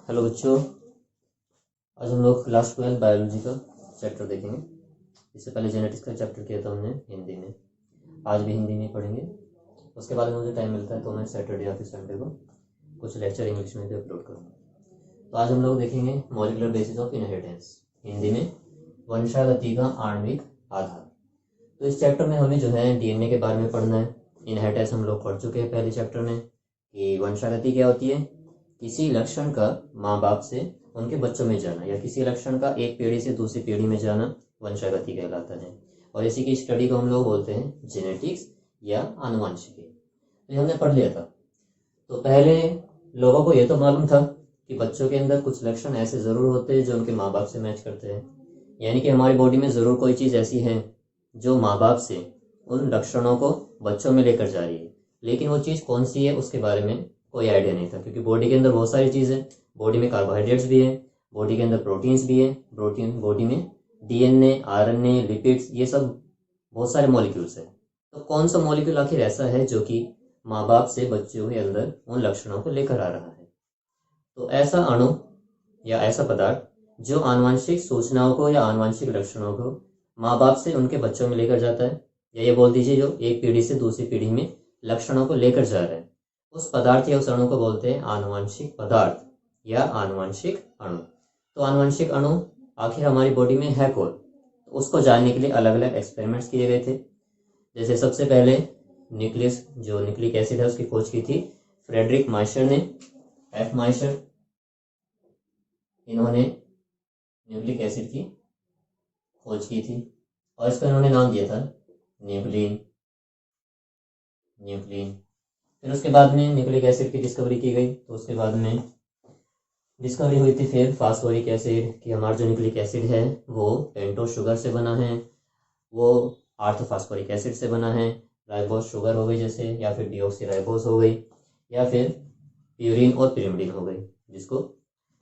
Hello बच्चों, आज हम लोग क्लास 12 बायोलॉजी का चैप्टर देखेंगे। इससे पहले जेनेटिक्स का चैप्टर किया था हमने हिंदी में। आज भी हिंदी में पढ़ेंगे। उसके बाद मुझे टाइम मिलता है तो मैं सैटरडे या फिर संडे को कुछ लेक्चर इंग्लिश में भी अपलोड करूँगा। तो आज हम लोग देखेंगे molecular basis of inheritance, Hindi में वंशागति का आणविक आधार। तो इस चैप्टर में हमें जो है डीएनए के बारे में पढ़ना है। इनहेरिटेंस हम लोग पढ़ चुके हैं पहले चैप्टर में कि वंशागति क्या होती है। किसी लक्षण का माँ बाप से उनके बच्चों में जाना या किसी लक्षण का एक पीढ़ी से दूसरी पीढ़ी में जाना वंशागति कहलाता है। और इसी की स्टडी को हम लोग बोलते हैं जेनेटिक्स या आनुवंशिकी। तो हमने पढ़ लिया था। तो पहले लोगों को यह तो मालूम था कि बच्चों के अंदर कुछ लक्षण ऐसे जरूर होते हैं जो उनके माँ बाप से मैच करते हैं, यानी कि हमारी बॉडी में जरूर कोई चीज़ ऐसी है जो माँ बाप से उन लक्षणों को बच्चों में लेकर जा रही है। लेकिन वो चीज़ कौन सी है उसके बारे में कोई आइडिया नहीं था, क्योंकि बॉडी के अंदर बहुत सारी चीज़ है। बॉडी में कार्बोहाइड्रेट्स भी है, बॉडी के अंदर प्रोटीन्स भी है, बॉडी में डीएनए, आरएनए, लिपिड्स, ये सब बहुत सारे मॉलिक्यूल्स है। तो कौन सा मॉलिक्यूल आखिर ऐसा है जो कि माँ बाप से बच्चों के अंदर उन लक्षणों को लेकर आ रहा है। तो ऐसा अणु या ऐसा पदार्थ जो आनुवंशिक सूचनाओं को या आनुवंशिक लक्षणों को माँ बाप से उनके बच्चों में लेकर जाता है, या ये बोल दीजिए जो एक पीढ़ी से दूसरी पीढ़ी में लक्षणों को लेकर जा रहा है, उस पदार्थ या उस अणु को बोलते हैं आनुवंशिक पदार्थ या आनुवंशिक अणु। तो आनुवंशिक अणु आखिर हमारी बॉडी में है कौन, तो उसको जानने के लिए अलग अलग एक्सपेरिमेंट्स किए गए थे। जैसे सबसे पहले न्यूक्लियस जो न्यूक्लिक एसिड है उसकी खोज की थी फ्रेडरिक माइशर ने, एफ माइशर। इन्होंने न्यूक्लिक एसिड की खोज की थी और इसका इन्होंने नाम दिया था न्यूक्लिन। फिर उसके बाद में न्यूक्लिक एसिड की डिस्कवरी की गई, तो उसके बाद में डिस्कवरी हुई थी फिर फास्फोरिक एसिड कि हमारा जो न्यूक्लिक एसिड है वो पेंटोस शुगर से बना है, वो आर्थोफास्फोरिक एसिड से बना है। राइबोस शुगर हो गई जैसे, या फिर डीऑक्सी हो गई, या फिर प्यूरिन और पिरिमिडिन हो गई, जिसको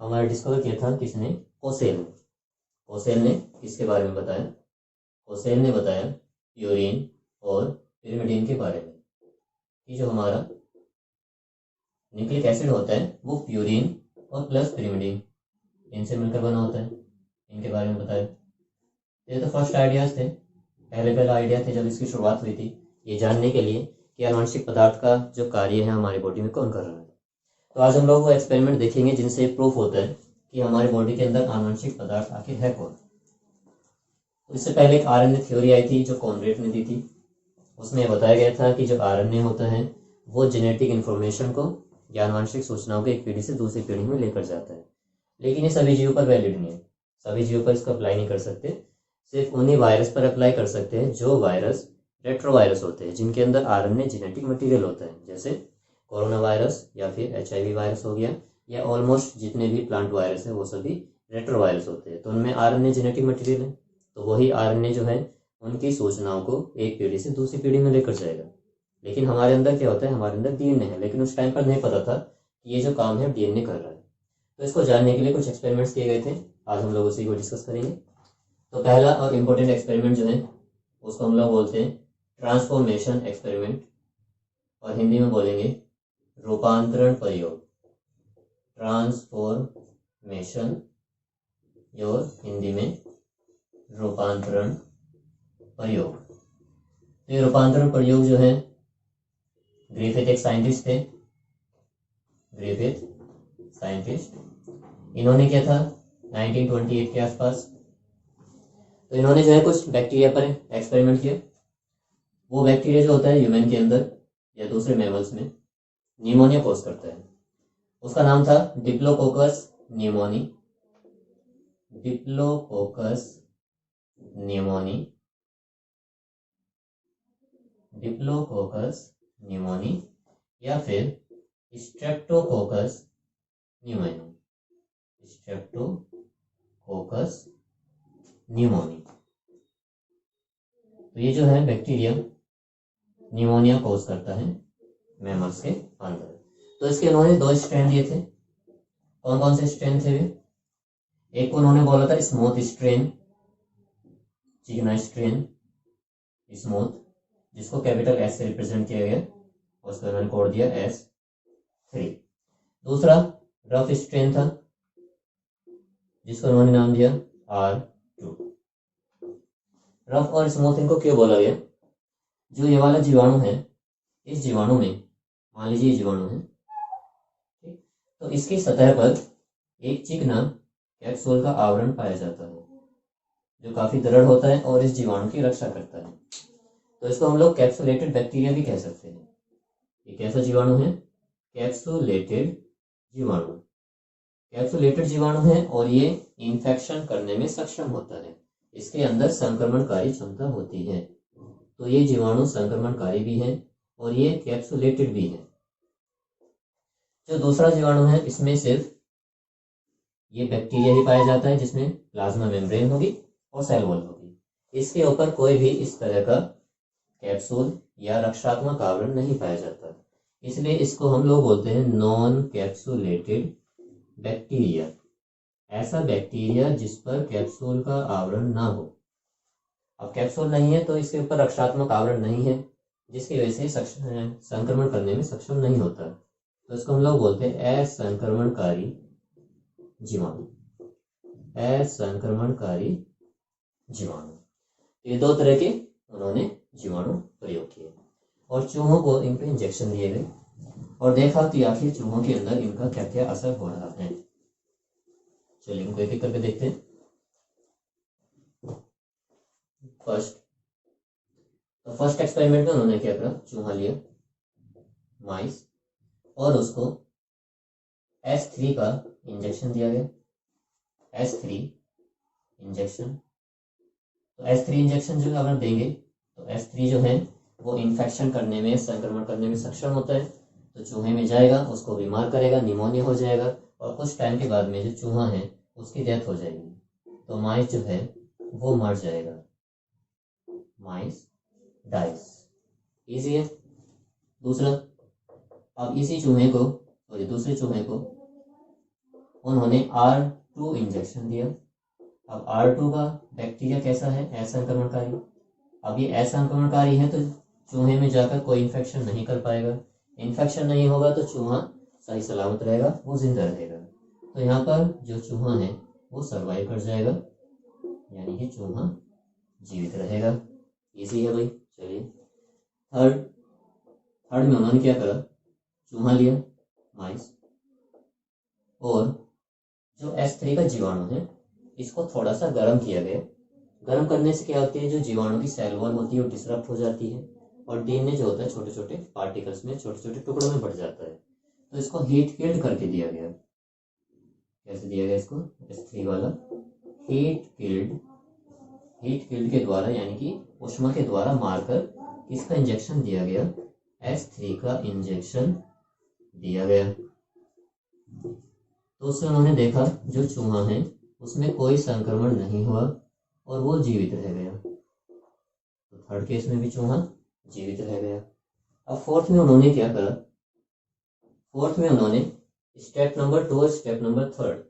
हमारा डिस्कवर किया था किसने? कोसेल ने किसके बारे में बताया? कोसेल ने बताया प्यूरिन और पिरिमिडिन के बारे में कि जो हमारा न्यूक्लिक एसिड होता है वो प्यूरिन और प्लस पिरिमिडिन इनसे मिलकर बना होता है। इनके बारे में बताया। ये तो फर्स्ट आइडियाज थे, पहले आइडिया थे जब इसकी शुरुआत हुई थी, ये जानने के लिए कि आनुवंशिक पदार्थ का जो कार्य है हमारी बॉडी में कौन कर रहा है। तो आज हम लोग वो एक्सपेरिमेंट देखेंगे जिनसे प्रूफ होता है कि हमारी बॉडी के अंदर आनुवंशिक पदार्थ आखिर है कौन। तो इससे पहले एक आरएनए थ्योरी आई थी जो कॉनरेड ने दी थी। उसमें बताया गया था कि जो आरएनए होता है वो जेनेटिक इन्फॉर्मेशन को या आनुवंशिक सूचनाओं को एक पीढ़ी से दूसरी पीढ़ी में लेकर जाता है। लेकिन ये सभी जीवों पर वैलिड नहीं है, सभी जीवों पर इसको अप्लाई नहीं कर सकते। सिर्फ उन्हीं वायरस पर अप्लाई कर सकते हैं जो वायरस रेट्रोवायरस होते हैं, जिनके अंदर आरएनए जेनेटिक मटेरियल होता है, जैसे कोरोना वायरस या फिर HIV वायरस हो गया, या ऑलमोस्ट जितने भी प्लांट वायरस है वो सभी रेट्रोवायरस होते हैं। तो उनमें आरएनए जेनेटिक मटेरियल है, तो वही आरएनए जो है उनकी सूचनाओं को एक पीढ़ी से दूसरी पीढ़ी में लेकर जाएगा। लेकिन हमारे अंदर क्या होता है? हमारे अंदर डीएनए है, लेकिन उस टाइम पर नहीं पता था कि ये जो काम है डीएनए कर रहा है। तो इसको जानने के लिए कुछ एक्सपेरिमेंट्स किए गए थे, आज हम लोग उसी को डिस्कस करेंगे। तो पहला और इम्पोर्टेंट एक्सपेरिमेंट जो है उसको हम लोग बोलते हैं ट्रांसफॉर्मेशन एक्सपेरिमेंट, और हिंदी में बोलेंगे रूपांतरण प्रयोग। ट्रांसफॉर्मेशन और हिंदी में रूपांतरण प्रयोग। तो ये रूपांतरण प्रयोग जो है, ग्रिफिथ एक साइंटिस्ट थे, इन्होंने किया था 1928 के आसपास। तो इन्होंने जो है कुछ बैक्टीरिया पर एक्सपेरिमेंट किया। वो बैक्टीरिया जो होता है ह्यूमन के अंदर या दूसरे मैमल्स में न्यूमोनिया कॉज करता है। उसका नाम था डिप्लोकोकस न्यूमोनी, या फिर स्ट्रेप्टोकोकस न्यूमोनी। तो ये जो है बैक्टीरिया न्यूमोनिया कॉज करता है मैमल्स के अंदर। तो इसके उन्होंने 2 स्ट्रेन दिए थे। कौन कौन से स्ट्रेन थे वे? एक को उन्होंने बोला था स्मूथ स्ट्रेन, चिकना स्ट्रेन स्मूथ, जिसको कैपिटल S से रिप्रेजेंट किया गया, उसको उन्होंने कोड दिया S3। दूसरा रफ स्ट्रेन था जिसको उन्होंने नाम दिया R2। रफ और स्मूथ इनको क्यों बोला गया? जो ये वाला जीवाणु है, इस जीवाणु में मान लीजिए जीवाणु है, ठीक, तो इसकी सतह पर एक चिकना कैप्सूल का आवरण पाया जाता है जो काफी दृढ़ होता है और इस जीवाणु की रक्षा करता है। तो इसको हम लोग कैप्सुलेटेड बैक्टीरिया भी कह सकते हैं। ये कैसा जीवाणु है? कैप्सुलेटेड जीवाणु। कैप्सुलेटेड जीवाणु है और ये इंफेक्शन करने में सक्षम होता है। इसके अंदर संक्रमणकारी क्षमता होती है। तो ये जीवाणु संक्रमणकारी भी है और ये कैप्सुलेटेड भी है। जो दूसरा जीवाणु है, इसमें सिर्फ ये बैक्टीरिया ही पाया जाता है जिसमें प्लाज्मा मेम्ब्रेन होगी और सेल वॉल होगी। इसके ऊपर कोई भी इस तरह का कैप्सूल या रक्षात्मक आवरण नहीं पाया जाता, इसलिए इसको हम लोग बोलते हैं नॉन कैप्सुलेटेड बैक्टीरिया। ऐसा बैक्टीरिया जिस पर कैप्सूल का आवरण ना हो। अब कैप्सूल नहीं है तो इसके ऊपर रक्षात्मक आवरण नहीं है, जिसकी वजह से संक्रमण करने में सक्षम नहीं होता, तो इसको हम लोग बोलते हैं असंक्रमणकारी जीवाणु। असंक्रमणकारी जीवाणु। ये दो तरह के उन्होंने जीवाणु प्रयोग किए और चूहों को इन पे इंजेक्शन दिए गए और देखा कि आखिर चूहों के अंदर इनका क्या क्या असर हो रहा है। चलिए इनको एक एक करके देखते हैं। फर्स्ट एक्सपेरिमेंट में उन्होंने क्या करा, चूहा लिया, माइस, और उसको S3 का इंजेक्शन दिया गया। S3 इंजेक्शन, तो S3 इंजेक्शन जो अगर देंगे तो S3 जो है वो इन्फेक्शन करने में, संक्रमण करने में सक्षम होता है। तो चूहे में जाएगा, उसको बीमार करेगा, निमोनिया हो जाएगा और कुछ टाइम के बाद में जो चूहा है उसकी डेथ हो जाएगी। तो माइस जो है वो मर जाएगा, माइस डाइस। इजी है। दूसरा, अब इसी चूहे को और दूसरे चूहे को उन्होंने R2 इंजेक्शन दिया। अब R2 का बैक्टीरिया कैसा है? असंक्रमणकारी। अब ये असंक्रमणकारी है तो चूहे में जाकर कोई इन्फेक्शन नहीं कर पाएगा। इन्फेक्शन नहीं होगा तो चूहा सही सलामत रहेगा, वो जिंदा रहेगा। तो यहाँ पर जो चूहा है वो सर्वाइव कर जाएगा, यानी कि चूहा जीवित रहेगा। इजी है भाई। चलिए थर्ड में उन्होंने क्या करा, चूहा लिया, माइस, और जो S3 का जीवाणु है इसको थोड़ा सा गर्म किया गया। गर्म करने से क्या होती है, जो जीवाणु की सेल वॉल होती है वो डिसरप्ट हो जाती है और डीएनए जो होता है छोटे छोटे पार्टिकल्स में, छोटे छोटे टुकड़ों में बढ़ जाता है। तो इसको हीट किल्ड करके दिया गया। कैसे दिया गया इसको? S3 वाला हीट किल्ड के द्वारा, यानी कि ऊष्मा के द्वारा मारकर इसका इंजेक्शन दिया गया। S3 का इंजेक्शन दिया गया तो उससे उन्होंने देखा जो चूहा है उसमें कोई संक्रमण नहीं हुआ और वो जीवित रह गया। तो थर्ड केस में भी चूहा जीवित रह गया। अब फोर्थ में उन्होंने क्या करा, फोर्थ में उन्होंने स्टेप नंबर 2 और स्टेप नंबर 3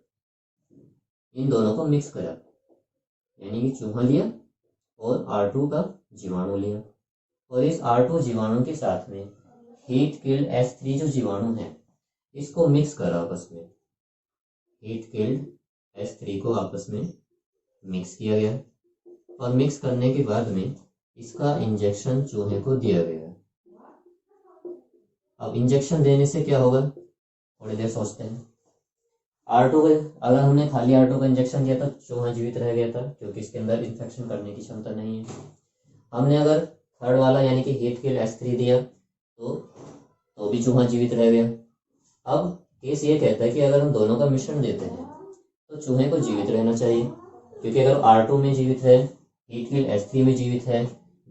इन दोनों को मिक्स करा, यानी कि चूहा लिया और R2 का जीवाणु लिया और इस R2 जीवाणु के साथ में हीट किल्ड S3 जो जीवाणु है इसको मिक्स करा आपस में। हीट किल्ड S3 को आपस में मिक्स किया गया और मिक्स करने के बाद में इसका इंजेक्शन चूहे को दिया गया। अब इंजेक्शन देने से क्या होगा, थोड़ी देर सोचते हैं। R2 का अगर हमने खाली R2 का इंजेक्शन दिया था चूहा जीवित रह गया था, क्योंकि इसके अंदर इन्फेक्शन करने की क्षमता नहीं है। हमने अगर थर्ड वाला यानी कि हीट किल्ड S3 दिया तो भी चूहा जीवित रह गया। अब केस ये कहता है कि अगर हम दोनों का मिश्रण देते हैं तो चूहे को जीवित रहना चाहिए, क्योंकि अगर R2 में जीवित है, हीट किल्ड S3 में जीवित है,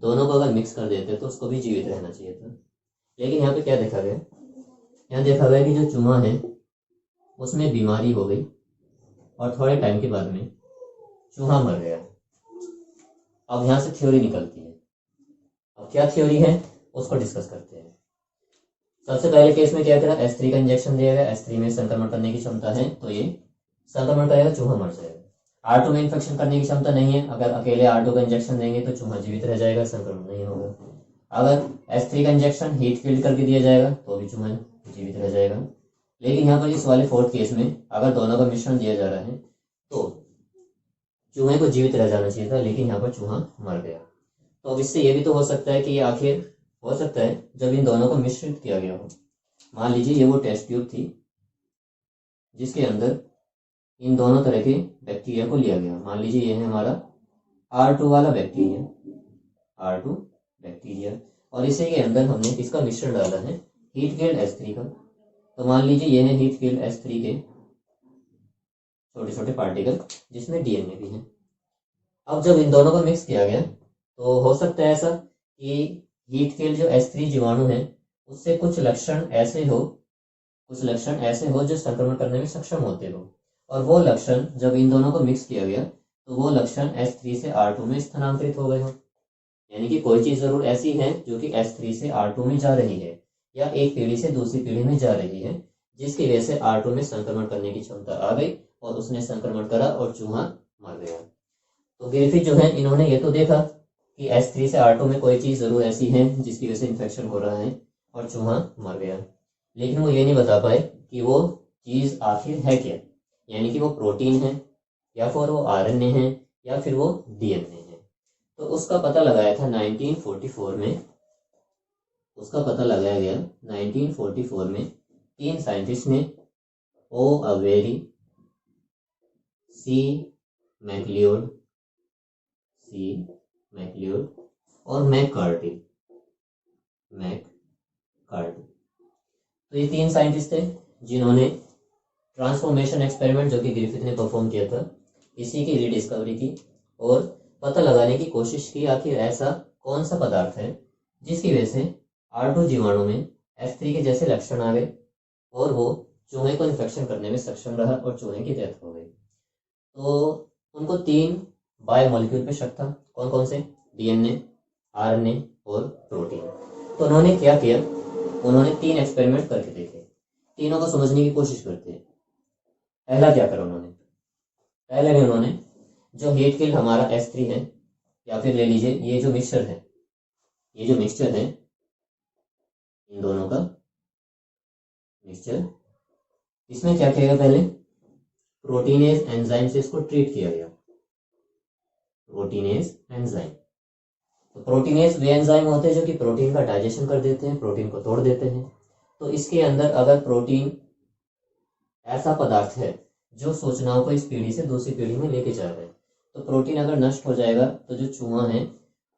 दोनों को अगर मिक्स कर देते तो उसको भी जीवित रहना चाहिए था। लेकिन यहाँ पे क्या देखा गया, यहाँ देखा गया कि जो चूहा है उसमें बीमारी हो गई और थोड़े टाइम के बाद में चूहा मर गया। अब यहाँ से थ्योरी निकलती है। अब क्या थ्योरी है उसको डिस्कस करते हैं। सबसे पहले केस में क्या करा, S3 का इंजेक्शन दिया गया, S3 में संक्रमण करने की क्षमता है तो ये संक्रमण करेगा, चूहा मर जाएगा। R2 में इन्फेक्शन करने की क्षमता नहीं है, अगर अकेले R2 का इंजेक्शन देंगे तो चूहा जीवित रह जाएगा, संक्रमण नहीं होगा। अगर S3 का इंजेक्शन हीट किल्ड करके दिया जाएगा तो भी चूहा जीवित रह जाएगा। लेकिन यहाँ पर इस वाले फोर्थ केस में अगर दोनों का मिश्रण दिया जा रहा है तो चूहे को जीवित रह जाना चाहिए था, लेकिन यहाँ पर चूहा मर गया। तो अब इससे ये भी तो हो सकता है कि ये आखिर हो सकता है जब इन दोनों को मिश्रित किया गया हो। मान लीजिए ये वो टेस्ट ट्यूब थी जिसके अंदर इन दोनों तरह के बैक्टीरिया को लिया गया। मान लीजिए ये है हमारा R2 वाला बैक्टीरिया, R2 बैक्टीरिया, और इसी के अंदर हमने किसका मिश्रण डाला है, हीट गिल्ड H3 का। तो मान लीजिए ये है हीट गिल्ड H3 के छोटे छोटे पार्टिकल जिसमें डीएनए भी है। अब जब इन दोनों को मिक्स किया गया तो हो सकता है ऐसा कि हीट गिल्ड जो H3 जीवाणु है उससे कुछ लक्षण ऐसे हो जो संक्रमण करने में सक्षम होते हो, और वो लक्षण जब इन दोनों को मिक्स किया गया तो वो लक्षण H3 से R2 में स्थानांतरित हो गए हो। यानी कि कोई चीज जरूर ऐसी है जो कि H3 से R2 में जा रही है या एक पीढ़ी से दूसरी पीढ़ी में जा रही है, जिसकी वजह से R2 में संक्रमण करने की क्षमता आ गई और उसने संक्रमण करा और चूहा मर गया। तो ग्रिफिथ जो है इन्होंने ये तो देखा कि H3 से R2 में कोई चीज जरूर ऐसी है जिसकी वजह से इन्फेक्शन हो रहा है और चूहा मर गया, लेकिन वो ये नहीं बता पाए कि वो चीज आखिर है क्या। यानी कि वो प्रोटीन है या फिर वो RNA है या फिर वो DNA है। तो उसका पता लगाया था 1944 में, उसका पता लगाया गया 1944 में 3 साइंटिस्ट ने, ओ अवेरी, सी मैकलियोड और मैककार्टी। तो ये 3 साइंटिस्ट थे जिन्होंने ट्रांसफॉर्मेशन एक्सपेरिमेंट जो कि ग्रिफिथ ने परफॉर्म किया था इसी की रीडिस्कवरी की और पता लगाने की कोशिश की आखिर ऐसा कौन सा पदार्थ है जिसकी वजह से R2 जीवाणु में H3 के जैसे लक्षण आ गए और वो चूहे को इन्फेक्शन करने में सक्षम रहा और चूहे की डेथ हो गई। तो उनको 3 बायोमोलिक्यूल पे शक था, कौन कौन से, DNA, RNA और प्रोटीन। तो उन्होंने क्या किया, उन्होंने 3 एक्सपेरिमेंट करके देखे, तीनों को समझने की कोशिश करते हैं। पहला क्या करा उन्होंने, पहले में उन्होंने जो हीट गिल्ड हमारा H3 है या फिर ले लीजिए ये जो मिक्सचर है इन दोनों का मिक्सचर, इसमें क्या किया गया, पहले प्रोटीनेज एंजाइम से इसको ट्रीट किया गया। प्रोटीनेज एंजाइम, तो प्रोटीनेज वे एंजाइम होते हैं जो कि प्रोटीन का डाइजेशन कर देते हैं, प्रोटीन को तोड़ देते हैं। तो इसके अंदर अगर प्रोटीन ऐसा पदार्थ है जो सूचनाओं को इस पीढ़ी से दूसरी पीढ़ी में लेके जा रहा है, तो प्रोटीन अगर नष्ट हो जाएगा तो जो चूहा है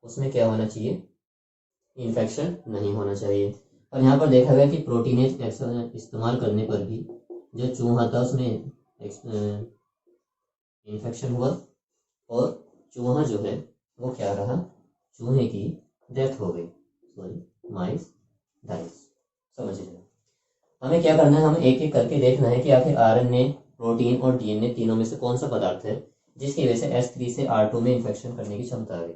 उसमें क्या होना चाहिए, इन्फेक्शन नहीं होना चाहिए। और यहाँ पर देखा गया कि प्रोटीनेज इस्तेमाल करने पर भी जो चूहा था उसमें इन्फेक्शन हुआ और चूहा जो है वो क्या रहा, चूहे की डेथ हो गई, माइस डाइस। समझिए हमें क्या करना है, हमें एक एक करके देखना है कि आखिर RNA, प्रोटीन और DNA तीनों में से कौन सा पदार्थ है जिसकी वजह से H3 से R2 में इन्फेक्शन करने की क्षमता आ गई।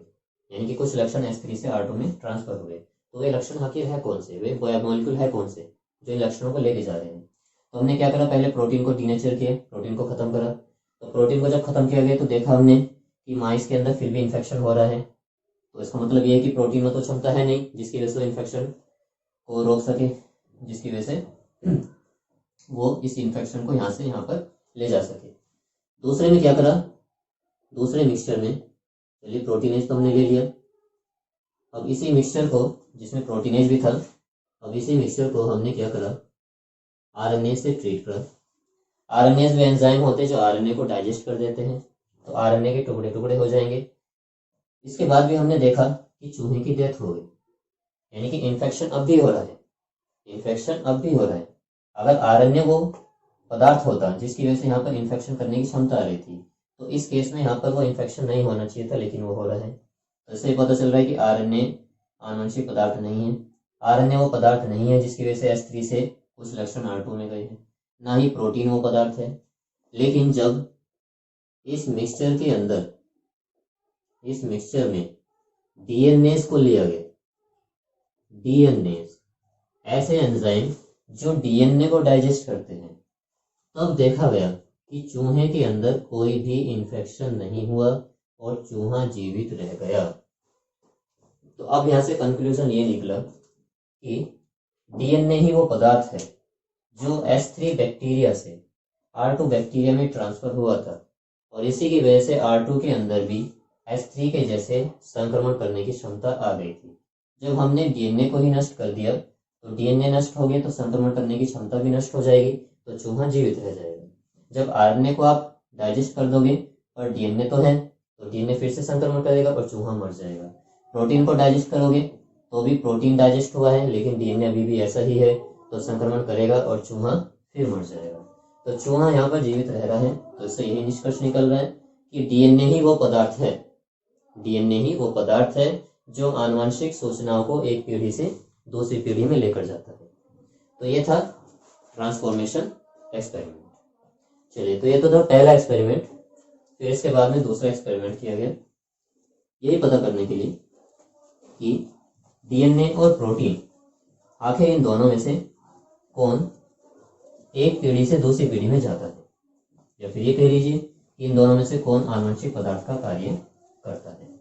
यानी कि कुछ लक्षण H3 से R2 में ट्रांसफर हो गए, तो वे लक्षण आखिर है कौन से, वे बायोमोलिक्यूल है कौन से जो इन लक्षणों को लेके जा रहे हैं। तो हमने क्या करा, पहले प्रोटीन को डीनेचर किया, प्रोटीन को खत्म करा। तो प्रोटीन को जब खत्म किया गया तो देखा हमने कि माइस के अंदर फिर भी इन्फेक्शन हो रहा है। तो इसका मतलब ये है कि प्रोटीन में तो क्षमता है नहीं जिसकी वजह से इन्फेक्शन को रोक सके, जिसकी वजह से वो इस इन्फेक्शन को यहाँ से यहाँ पर ले जा सके। दूसरे में क्या करा, दूसरे मिक्सचर में चलिए प्रोटीनेज तो हमने ले लिया, अब इसी मिक्सचर को जिसमें प्रोटीनेज भी था, अब इसी मिक्सचर को हमने क्या करा, RNA से ट्रीट करा। RNA वे एंजाइम होते हैं जो RNA को डाइजेस्ट कर देते हैं, तो RNA के टुकड़े टुकड़े हो जाएंगे। इसके बाद भी हमने देखा कि चूहे की डेथ हो गई, यानी कि इन्फेक्शन अब भी हो रहा है, इन्फेक्शन अब भी हो रहा है। अगर RNA वो पदार्थ होता जिसकी वजह से यहाँ पर इन्फेक्शन करने की क्षमता आ रही थी, तो इस केस में यहाँ पर वो इन्फेक्शन नहीं होना चाहिए था, लेकिन वो हो रहा है। तो इससे पता चल रहा है कि RNA आनुवंशिक पदार्थ नहीं है, RNA वो पदार्थ नहीं है जिसकी वजह से H3 से कुछ लक्षण R2 में गए हैं, ना ही प्रोटीन वो पदार्थ है। लेकिन जब इस मिक्सचर के अंदर, इस मिक्सचर में DNA को लिया गया, DNA ऐसे एंजाइम जो DNA को डाइजेस्ट करते हैं, तब देखा गया कि चूहे के अंदर कोई भी इन्फेक्शन नहीं हुआ और चूहा जीवित रह गया। तो अब यहाँ से कंक्लूजन ये निकला कि DNA ही वो पदार्थ है जो H3 बैक्टीरिया से R2 बैक्टीरिया में ट्रांसफर हुआ था और इसी की वजह से R2 के अंदर भी H3 के जैसे संक्रमण करने की क्षमता आ गई थी। जब हमने डीएनए को ही नष्ट कर दिया तो डीएनए नष्ट हो गया तो संक्रमण करने की क्षमता भी नष्ट हो जाएगी, तो चूहा जीवित रह जाएगा। जब आरएनए को आप डाइजेस्ट कर दोगे और डीएनए तो है, तो डीएनए फिर से संक्रमण करेगा और चूहा मर जाएगा। प्रोटीन को डाइजेस्ट करोगे तो भी प्रोटीन डाइजेस्ट हुआ है लेकिन डीएनए अभी भी ऐसा ही है, तो संक्रमण करेगा और चूहा फिर मर जाएगा। तो चूहा यहाँ पर जीवित रह रहा है। तो इससे यही निष्कर्ष निकल रहा है कि डीएनए ही वो पदार्थ है, डीएनए ही वो पदार्थ है जो आनुवंशिक सूचनाओं को एक पीढ़ी से दूसरी पीढ़ी में लेकर जाता है। तो ये था ट्रांसफॉर्मेशन एक्सपेरिमेंट। चलिए, तो ये तो था पहला एक्सपेरिमेंट। फिर इसके बाद में दूसरा एक्सपेरिमेंट किया गया, यही पता करने के लिए कि डीएनए और प्रोटीन आखिर इन दोनों में से कौन एक पीढ़ी से दूसरी पीढ़ी में जाता है, या फिर ये कह लीजिए कि इन दोनों में से कौन आनुवंशिक पदार्थ का कार्य करता है।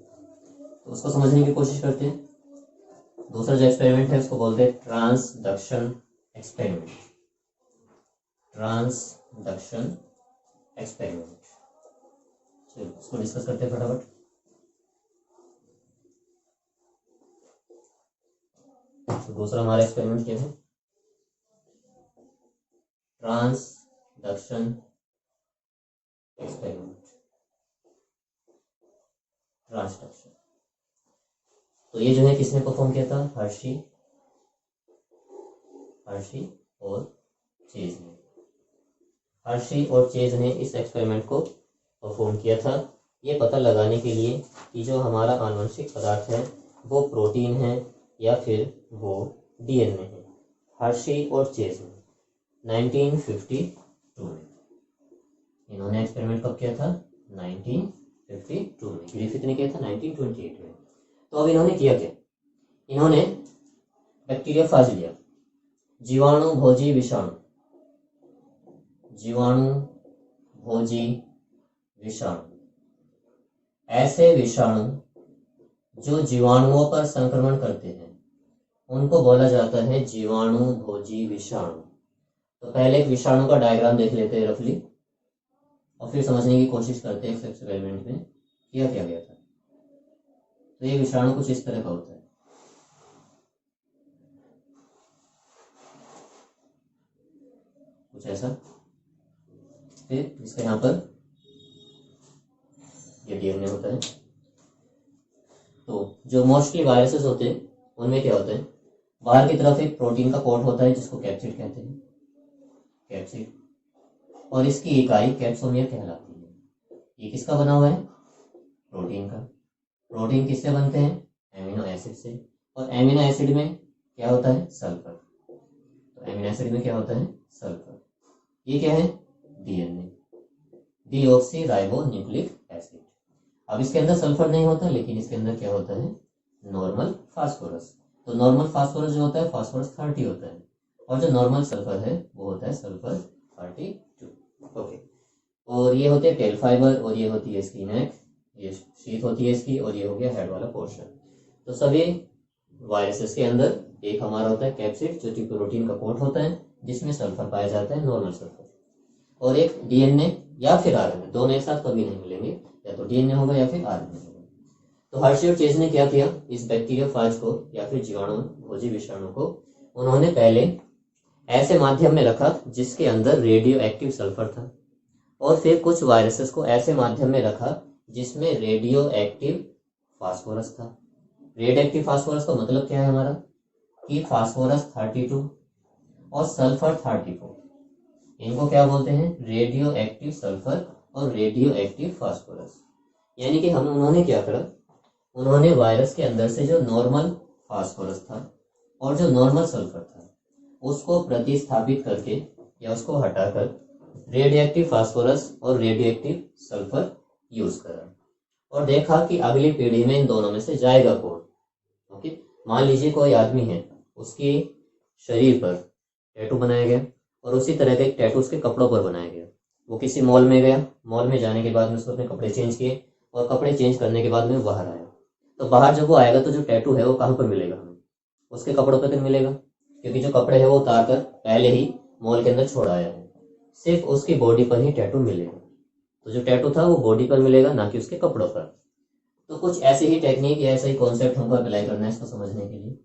तो उसको समझने की कोशिश करते हैं। दूसरा जो एक्सपेरिमेंट है उसको बोलते हैं ट्रांसडक्शन एक्सपेरिमेंट। ट्रांसडक्शन एक्सपेरिमेंट, चलिए उसको डिस्कस करते हैं फटाफट। तो दूसरा हमारा एक्सपेरिमेंट क्या है? Transduction experiment. ट्रांसडक्शन, तो ये जो है किसने परफॉर्म किया था? हर्शी और चेज ने। हर्शी और चेज ने इस एक्सपेरिमेंट को परफॉर्म किया था, ये पता लगाने के लिए कि जो हमारा आनुवंशिक पदार्थ है वो प्रोटीन है या फिर वो डीएनए है। हर्शी और चेज ने 1952 में, इन्होंने एक्सपेरिमेंट कब किया था? 1952 में। ग्रिफिथ ने किया था 1928 में। तो अब इन्होंने किया क्या? इन्होंने बैक्टीरियोफाज लिया, जीवाणु भोजी विषाणु, जीवाणु भोजी विषाणु, ऐसे विषाणु जो जीवाणुओं पर संक्रमण करते हैं उनको बोला जाता है जीवाणु भोजी विषाणु। तो पहले एक विषाणु का डायग्राम देख लेते हैं रफली, और फिर समझने की कोशिश करते हैं इस एक्सपेरिमेंट में किया क्या गया था। तो ये विषाणु कुछ इस तरह का होता है, कुछ ऐसा। फिर इसका यहाँ पर ये डीएनए होता है। तो जो मोस्टली वायरसेस होते हैं उनमें क्या होता है? बाहर की तरफ एक प्रोटीन का कोट होता है जिसको कैप्सिड कहते हैं, कैप्सिड, और इसकी इकाई कैप्सोमियर कहलाती है। ये किसका बना हुआ है? प्रोटीन का। प्रोटीन किससे बनते हैं? एमिनो एसिड से। और एमिनो एसिड में क्या होता है? सल्फर। तो एमिनो एसिड में क्या होता है? सल्फर। ये क्या है? DNA, deoxy ribo nucleic acid. अब इसके अंदर सल्फर नहीं होता, लेकिन इसके अंदर क्या होता है? Normal phosphorus. तो नॉर्मल फास्फोरस जो होता है फास्फोरस 30 होता है, और जो नॉर्मल सल्फर है वो होता है सल्फर 32। ओके, और ये होते हैं टेल फाइबर, और ये होती है इसकी नेक, ये शीट होती है इसकी, और ये हो गया हेड वाला पोर्शन। तो सभी वायरसेस के अंदर एक हमारा होता है कैप्सिड जो कि प्रोटीन का कोट होता है जिसमें सल्फर पाया जाता है, नॉर्मल सल्फर, और एक डीएनए या फिर आरएनए, दोनों एक साथ कभी नहीं मिलेंगे, या तो डीएनए होगा या फिर आरएनए होगा। तो हर्शी और चेज ने क्या किया? इस बैक्टीरियोफाज को या फिर जीवाणु भोजी विषाणु को उन्होंने पहले ऐसे माध्यम में रखा जिसके अंदर रेडियो एक्टिव सल्फर था, और फिर कुछ वायरसेस को ऐसे माध्यम में रखा जिसमें रेडियो एक्टिव फास्फोरस था। रेडियो एक्टिव फास्फोरस का मतलब क्या है हमारा? कि फास्फोरस 32 और सल्फर 34, इनको क्या बोलते हैं? रेडियो एक्टिव सल्फर और रेडियो एक्टिव फास्फोरस। यानी कि उन्होंने क्या करा? उन्होंने वायरस के अंदर से जो नॉर्मल फास्फोरस था और जो नॉर्मल सल्फर था उसको प्रतिस्थापित करके या उसको हटाकर रेडियो एक्टिव फास्फोरस और रेडियो एक्टिव सल्फर यूज करा, और देखा कि अगली पीढ़ी में इन दोनों में से जाएगा कौन। ओके, मान लीजिए कोई आदमी है, उसके शरीर पर टैटू बनाया गया, और उसी तरह का एक टैटू उसके कपड़ों पर बनाया गया। वो किसी मॉल में गया, मॉल में जाने के बाद में उसको अपने कपड़े चेंज किए, और कपड़े चेंज करने के बाद में बाहर आया। तो बाहर जब वो आएगा तो जो टैटू है वो कहाँ पर मिलेगा हमें? उसके कपड़ों पर मिलेगा, क्योंकि जो कपड़े है वो उतार कर पहले ही मॉल के अंदर छोड़ आया है, सिर्फ उसकी बॉडी पर ही टैटू मिलेगा। तो जो टैटू था वो बॉडी पर मिलेगा, ना कि उसके कपड़ों पर। तो कुछ ऐसी ही टेक्निक या ऐसा ही कॉन्सेप्ट हमको अप्लाई करना है इसको समझने के लिए।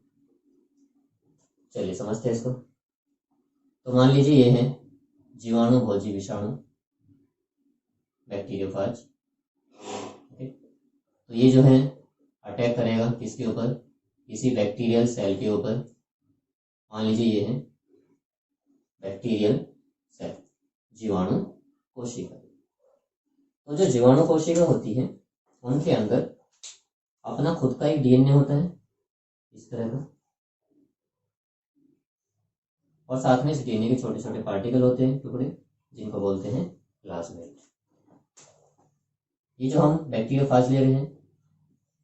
चलिए समझते हैं इसको। तो मान लीजिए ये है जीवाणु भोजी विषाणु, बैक्टीरियोफाज। तो ये जो है अटैक करेगा किसके ऊपर, किसी बैक्टीरियल सेल के ऊपर। मान लीजिए ये है बैक्टीरियल सेल, जीवाणु कोशिका। तो जो जीवाणु कोशिका होती है उनके अंदर अपना खुद का एक डीएनए होता है इस तरह का, और साथ में इस डीएनए के छोटे छोटे पार्टिकल होते हैं, टुकड़े, जिनको बोलते हैं प्लाज्मिड। ये जो हम बैक्टीरियोफाज ले रहे हैं,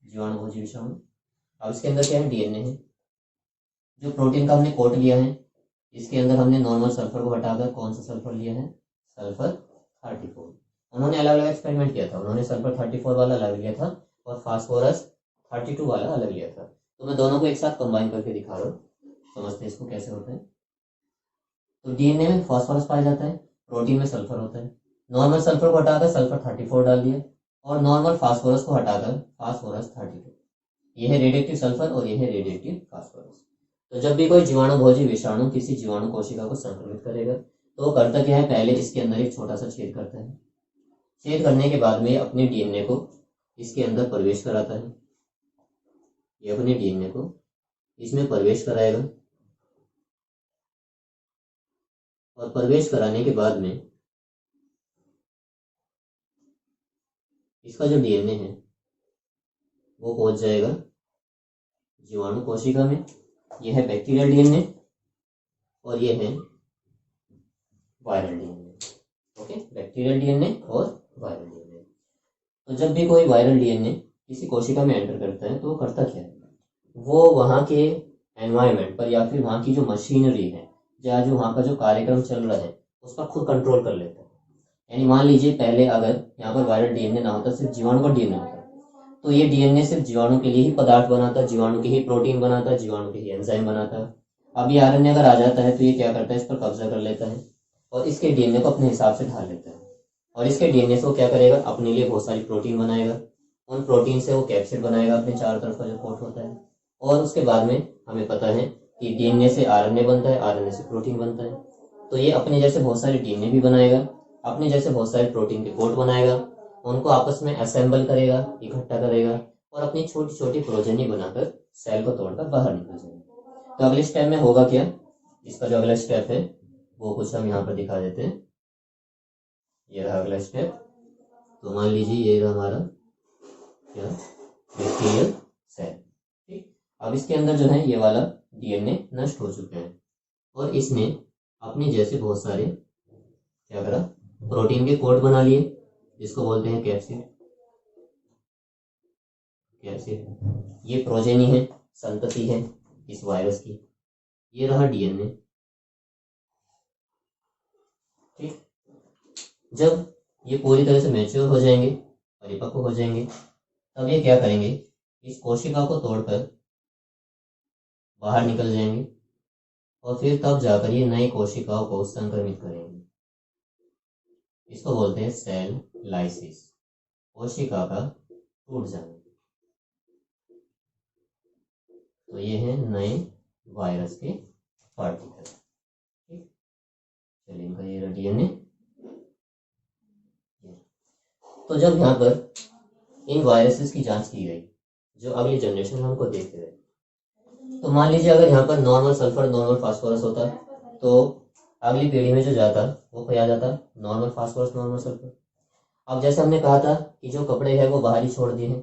जीवाणु भोजी विषाणु, अब इसके अंदर क्या है, डीएनए है। जो प्रोटीन का हमने कोट लिया है, इसके अंदर हमने नॉर्मल सल्फर को हटाकर कौन सा सल्फर लिया है, सल्फर 34। उन्होंने अलग अलग एक्सपेरिमेंट किया था, उन्होंने सल्फर 34 वाला अलग लिया था और फास्फोरस 32 वाला अलग लिया था। तो मैं दोनों को एक साथ कंबाइन करके दिखा रहा हूँ, समझते हैं इसको कैसे होता है। तो डीएनए में फास्फोरस पाया जाता है, प्रोटीन में सल्फर होता है। नॉर्मल सल्फर को हटाकर सल्फर 34 डाल दिया और नॉर्मल फास्फोरस को हटाकर फास्फोरस 32। यह है रेडिएक्टिव सल्फर और यह है रेडिएक्टिव फास्फोरस। तो जब भी कोई जीवाणु भोजी विषाणु किसी जीवाणु कोशिका को संक्रमित करेगा तो वो करता क्या है, पहले इसके अंदर एक छोटा सा छेद करता है। छेद करने के बाद में अपने डीएनए को इसके अंदर प्रवेश कराता है। ये अपने डीएनए को इसमें प्रवेश कराएगा और प्रवेश कराने के बाद में इसका जो डीएनए है वो पहुंच जाएगा जीवाणु कोशिका में। यह है बैक्टीरियल डीएनए और यह है viral DNA. Okay, bacterial DNA और वायरल डीएनए। तो जब भी कोई वायरल डीएनए किसी कोशिका में एंटर करता है तो वो करता क्या है, वो वहां के एनवायरनमेंट पर या फिर वहां की जो मशीनरी है या जो वहां का जो कार्यक्रम चल रहा है उस पर खुद कंट्रोल कर लेता है। यानी मान लीजिए पहले अगर यहाँ पर वायरल डीएनए ना होता, सिर्फ जीवाणु का डीएनए होता, तो ये डीएनए सिर्फ जीवाणु के लिए ही पदार्थ बनाता, जीवाणु के ही प्रोटीन बनाता, जीवाणु के ही एंजाइम बनाता। अब ये आरएनए अगर आ जाता है तो ये क्या करता है, इस पर कब्जा कर लेता है और इसके डीएनए को अपने हिसाब से ढाल लेता है। और इसके डीएनए से वो क्या करेगा, अपने लिए बहुत सारी प्रोटीन बनाएगा। उन प्रोटीन से वो कैप्सिड बनाएगा अपने चारों तरफ का जो कोट होता है। और उसके बाद में हमें पता है कि डीएनए से आरएनए बनता है, आरएनए से प्रोटीन बनता है। तो ये अपने जैसे बहुत सारे डीएनए भी बनाएगा, अपने जैसे बहुत सारे प्रोटीन के कोट बनाएगा, उनको आपस में असेंबल करेगा, इकट्ठा करेगा और अपनी छोटी छोटी प्रोजेनी बनाकर सेल को तोड़कर बाहर निकल जाएगा। तो अगले स्टेप में होगा क्या, इसका जो अगला स्टेप है वो कुछ हम यहाँ पर दिखा देते हैं। ये रहा अगला स्टेप। तो मान लीजिए ये रहा हमारा क्या, बैक्टीरियल सेल। ठीक, अब इसके अंदर जो है ये वाला डीएनए नष्ट हो चुके हैं और इसने अपने जैसे बहुत सारे क्या करा, प्रोटीन के कोट बना लिए जिसको बोलते हैं कैप्सिड। कैप्सिड ये प्रोजेनी है, संतति है इस वायरस की। ये रहा डीएनए। ठीक, जब ये पूरी तरह से मैच्योर हो जाएंगे, परिपक्व हो जाएंगे, तब ये क्या करेंगे, इस कोशिका को तोड़कर बाहर निकल जाएंगे और फिर तब जाकर ये नई कोशिकाओं को संक्रमित करेंगे। इसको बोलते हैं सेल लाइसिस, कोशिका का टूट जाना। तो ये है नए वायरस के पार्टिकल। ठीक, चलिए इनका ये डीएनए। तो जब यहाँ पर इन वायरसेस की जांच की गई जो अगली जनरेशन में हमको देखते गए, तो मान लीजिए अगर यहाँ पर नॉर्मल सल्फर नॉर्मल फास्फोरस होता तो अगली पीढ़ी में जो जाता वो क्या जाता, नॉर्मल फास्फोरस नॉर्मल सल्फर। अब जैसे हमने कहा था कि जो कपड़े हैं वो बाहर ही छोड़ दिए हैं,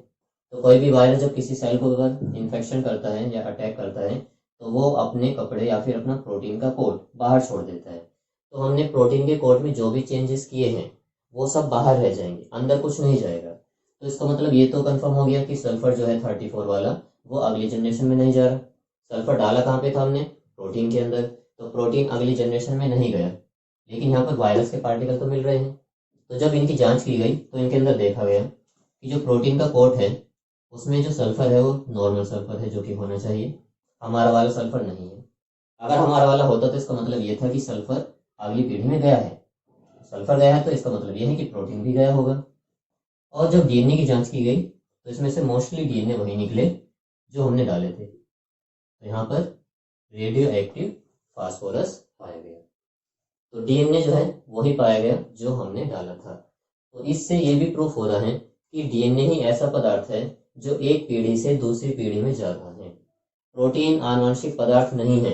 तो कोई भी वायरस जब किसी सेल को अगर इन्फेक्शन करता है या अटैक करता है तो वो अपने कपड़े या फिर अपना प्रोटीन का कोट बाहर छोड़ देता है। तो हमने प्रोटीन के कोट में जो भी चेंजेस किए हैं वो सब बाहर रह जाएंगे, अंदर कुछ नहीं जाएगा। तो इसका मतलब ये तो कंफर्म हो गया कि सल्फर जो है 34 वाला वो अगली जनरेशन में नहीं जा रहा। सल्फर डाला कहाँ पे था हमने, प्रोटीन के अंदर, तो प्रोटीन अगली जनरेशन में नहीं गया, लेकिन यहाँ पर वायरस के पार्टिकल तो मिल रहे हैं। तो जब इनकी जांच की गई तो इनके अंदर देखा गया कि जो प्रोटीन का कोट है उसमें जो सल्फर है वो नॉर्मल सल्फर है जो कि होना चाहिए, हमारा वाला सल्फर नहीं है। अगर हमारा वाला होता तो इसका मतलब ये था कि सल्फर अगली पीढ़ी में गया है, सल्फर गया है तो इसका मतलब ये है कि प्रोटीन भी गया होगा। और जब डीएनए की जांच की गई तो इसमें से मोस्टली डीएनए वही निकले जो हमने डाले थे। तो यहाँ पर रेडियो एक्टिव फास्फोरस पाया गया। तो डीएनए जो है वही पाया गया जो हमने डाला था। तो इससे ये भी प्रूफ हो रहा है कि डीएनए ही ऐसा पदार्थ है जो एक पीढ़ी से दूसरी पीढ़ी में जा रहा है। प्रोटीन आनुवंशिक पदार्थ नहीं है।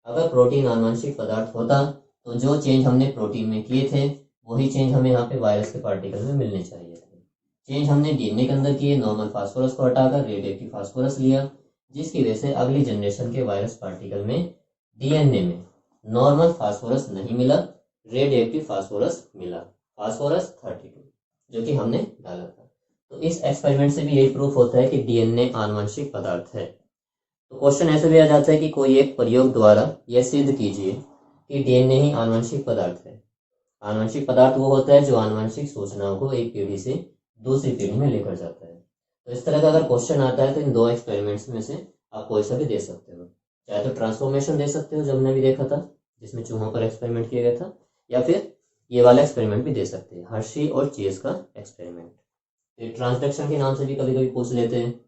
अगर प्रोटीन आनुवंशिक पदार्थ होता तो जो चेंज हमने प्रोटीन में किए थे वही चेंज हमें यहाँ पे वायरस के पार्टिकल में मिलने चाहिए थे। चेंज हमने डीएनए के अंदर किए, नॉर्मल फास्फोरस को हटाकर रेडियोएक्टिव फास्फोरस लिया, जिसकी वजह से अगली जनरेशन के वायरस पार्टिकल में डीएनए में नॉर्मल फास्फोरस नहीं मिला, रेडियोएक्टिव फास्फोरस मिला, फास्फोरस 32, जो कि हमने डाला था। तो इस एक्सपेरिमेंट से भी यही प्रूफ होता है कि डीएनए आनुवंशिक पदार्थ है। तो क्वेश्चन ऐसे भी आ जाता है कि कोई एक प्रयोग द्वारा यह सिद्ध कीजिए कि डीएनए ही आनुवंशिक पदार्थ है। आनुवंशिक पदार्थ वो होता है जो आनुवंशिक सूचनाओं को एक पीढ़ी से दूसरी पीढ़ी में लेकर जाता है। तो इस तरह का अगर क्वेश्चन आता है तो इन दो एक्सपेरिमेंट्स में से आप कोई सा भी दे सकते हो। चाहे तो ट्रांसफॉर्मेशन दे सकते हो जो हमने भी देखा था, जिसमें चूहों पर एक्सपेरिमेंट किया गया था, या फिर ये वाला एक्सपेरिमेंट भी दे सकते हैं, हर्शी और चेज का एक्सपेरिमेंट। फिर ट्रांसडक्शन के नाम से भी कभी कभी पूछ लेते हैं,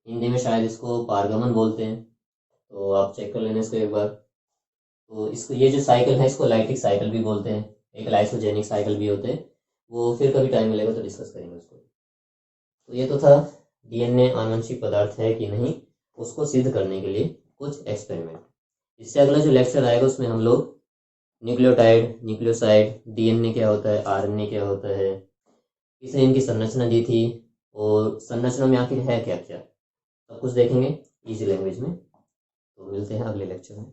हिंदी में शायद इसको पारगमन बोलते हैं, तो आप चेक कर लेना इसको एक बार। तो इसको ये जो साइकिल है इसको लाइटिक साइकिल भी बोलते हैं, एक लाइसोजेनिक साइकिल भी होते हैं, वो फिर कभी टाइम मिलेगा तो डिस्कस करेंगे उसको। तो ये तो था डीएनए आनुवंशिक पदार्थ है कि नहीं, उसको सिद्ध करने के लिए कुछ एक्सपेरिमेंट। इससे अगला जो लेक्चर आएगा उसमें हम लोग न्यूक्लियोटाइड, न्यूक्लियोसाइड, डीएनए क्या होता है, आरएनए क्या होता है, किसने इनकी संरचना दी थी और संरचना में आखिर है क्या क्या, सब कुछ देखेंगे इजी लैंग्वेज में। तो मिलते हैं अगले लेक्चर में।